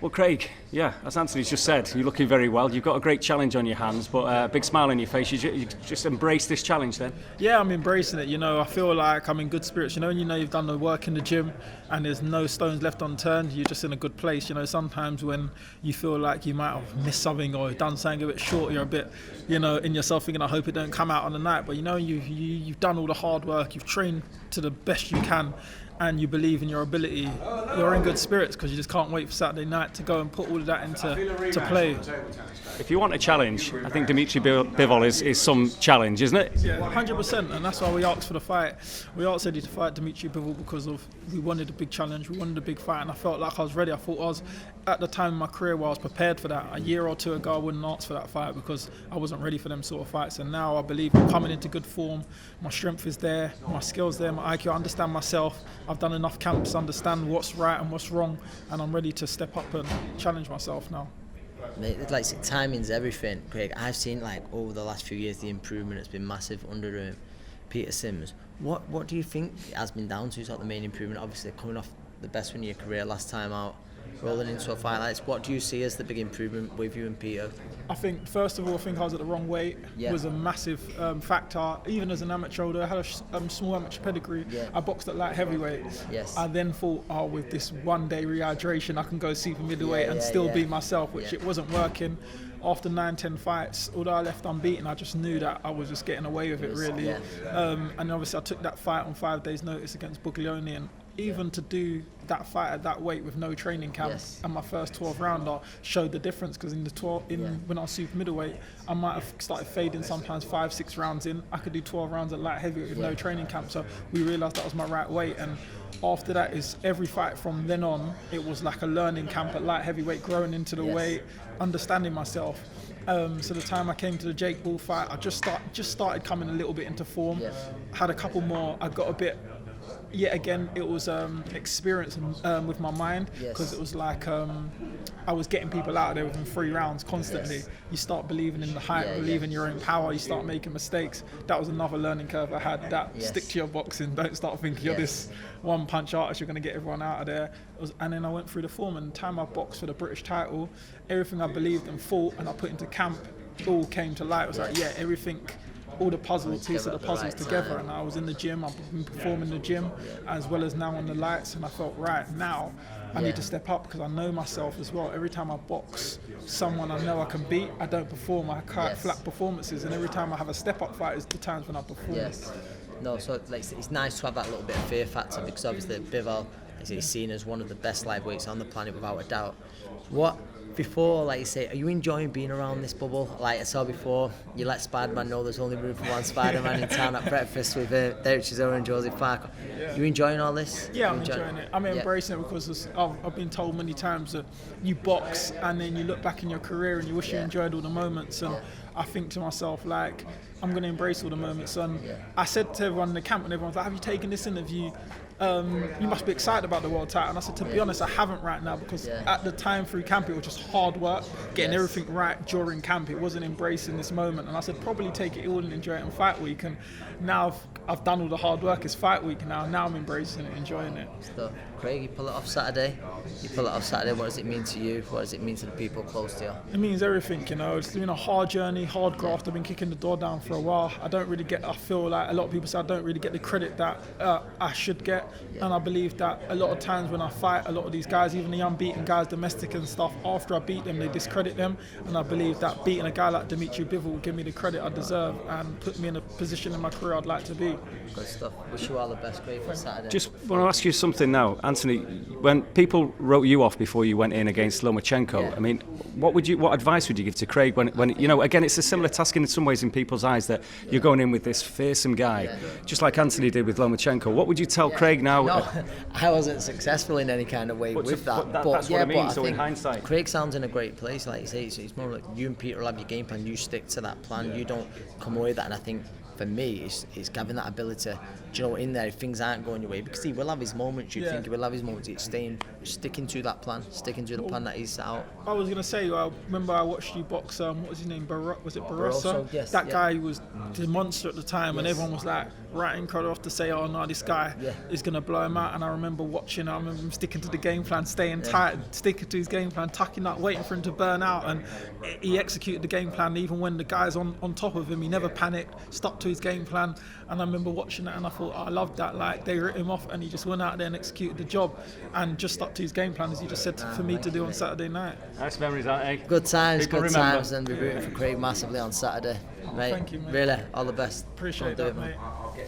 Well, Craig, yeah, as Anthony's just said, you're looking very well. You've got a great challenge on your hands, but a big smile on your face. You just embrace this challenge then? Yeah, I'm embracing it. I feel like I'm in good spirits. When you've done the work in the gym and there's no stones left unturned, you're just in a good place. Sometimes when you feel like you might have missed something or done something a bit short, you're a bit, in yourself thinking, I hope it don't come out on the night. But you've done all the hard work, you've trained to the best you can, and you believe in your ability, you're in good spirits because you just can't wait for Saturday night to go and put all of that into play. If you want a challenge, I think Dmitry Bivol is some challenge, isn't it? Yeah, 100%, and that's why we asked for the fight. We asked Eddie to fight Dmitry Bivol because we wanted a big challenge, we wanted a big fight, and I felt like I was ready. I thought I was at the time in my career where I was prepared for that. A year or two ago, I wouldn't ask for that fight because I wasn't ready for them sort of fights. And now I believe I'm coming into good form. My strength is there, my skills there, my IQ. I understand myself. I've done enough camps to understand what's right and what's wrong, and I'm ready to step up and challenge myself now. Mate, like timing's everything, Craig. I've seen over the last few years the improvement has been massive under Peter Sims. What do you think it has been down to? Is that the main improvement? Obviously, coming off the best win of your career last time out, rolling into a fight like this. What do you see as the big improvement with you and Peter? I think, first of all, I was at the wrong weight. Yeah. Was a massive factor. Even as an amateur, although I had a small amateur pedigree, yeah. I boxed at light heavyweight. Yes. I then thought, with this one-day rehydration, I can go super middleweight and still be myself, which it wasn't working. After 9-10 fights, although I left unbeaten, I just knew that I was just getting away with it, really. Yeah. And obviously, I took that fight on 5 days' notice against Buglioni, and even to do that fight at that weight with no training camp and my first 12 rounder showed the difference, because when I was super middleweight, I might have started fading sometimes 5-6 rounds in. I could do 12 rounds at light heavyweight with no training camp, so we realised that was my right weight. And after that, is every fight from then on, it was like a learning camp at light heavyweight, growing into the weight, understanding myself. So the time I came to the Jake Paul fight, I just started coming a little bit into form. Had a couple more, I got a bit. Yet again, it was experience with my mind, because it was like I was getting people out of there within 3 rounds constantly. You start believing in the hype, believing your own power, you start making mistakes. That was another learning curve I had. Stick to your boxing, don't start thinking you're this one-punch artist, you're going to get everyone out of there. And then I went through the form, and the time I boxed for the British title, everything I believed and fought and I put into camp all came to light. It was like, everything, all the pieces of the puzzles together, and I was in the gym, I've been performing in the gym as well as now on the lights, and I felt now I need to step up, because I know myself as well. Every time I box someone I know I can beat, I don't perform, I have flat performances, and every time I have a step up fight is the times when I perform. No, so it's nice to have that little bit of fear factor, because obviously Bivol is seen as one of the best lightweights on the planet without a doubt. Before, like you say, are you enjoying being around this bubble? Like I saw before, you let Spider-Man know there's only room for one Spider-Man in town at breakfast with Derek Chisora and Joseph Parker. You enjoying all this? Yeah, I'm enjoying it. I'm embracing it, because I've been told many times that you box and then you look back in your career and you wish you enjoyed all the moments. And I think to myself, like, I'm going to embrace all the moments. And I said to everyone in the camp, and everyone's like, have you taken this interview? You must be excited about the world title. And I said, to be honest, I haven't right now, because at the time through camp it was just hard work, getting everything right during camp. It wasn't embracing this moment. And I said, probably take it all and enjoy it in fight week. And now I've done all the hard work. It's fight week now. Now I'm embracing it, enjoying it. So, Craig, you pull it off Saturday. What does it mean to you? What does it mean to the people close to you? It means everything, It's been a hard journey, hard graft. I've been kicking the door down for a while. I feel like a lot of people say I don't really get the credit that I should get. And I believe that a lot of times when I fight a lot of these guys, even the unbeaten guys, domestic and stuff, after I beat them, they discredit them. And I believe that beating a guy like Dmitry Bivol will give me the credit I deserve and put me in a position in my career I'd like to be. Good stuff. Wish you all the best, Craig, for Saturday. Just want to ask you something now, Anthony. When people wrote you off before you went in against Lomachenko, I mean, what advice would you give to Craig when again, it's a similar task in some ways in people's eyes, that you're going in with this fearsome guy, just like Anthony did with Lomachenko. What would you tell Craig now? No, I wasn't successful in any kind of way with that. That's what I mean. So in hindsight, Craig sounds in a great place. Like you say, it's more like you and Peter will have your game plan. You stick to that plan. You don't come away with that. And I think for me, it's having that ability do you know, in there if things aren't going your way, because he will have his moments. You think he will have his moments. It's sticking to that plan, sticking to the plan that he's set out. I was gonna say, I remember I watched you box. What was his name? Was it Barroso? Barroso, yes, that guy was the monster at the time, and everyone was like writing Crowder off to say, "Oh no, this guy is gonna blow him out." And I remember watching. I remember him sticking to the game plan, staying tight, sticking to his game plan, tucking up, waiting for him to burn out, and he executed the game plan even when the guys on top of him. He never panicked, stuck to his game plan. And I remember watching that, and I thought, I loved that. Like, they wrote him off, and he just went out there and executed the job, and just stuck to his game plan, as you just said for me to do on Saturday night. Nice memories, aren't they? Good times, People good remember. times, and we're rooting for Craig massively on Saturday, mate. Thank you, mate. Really, all the best. Appreciate Don't do that, it, man. mate.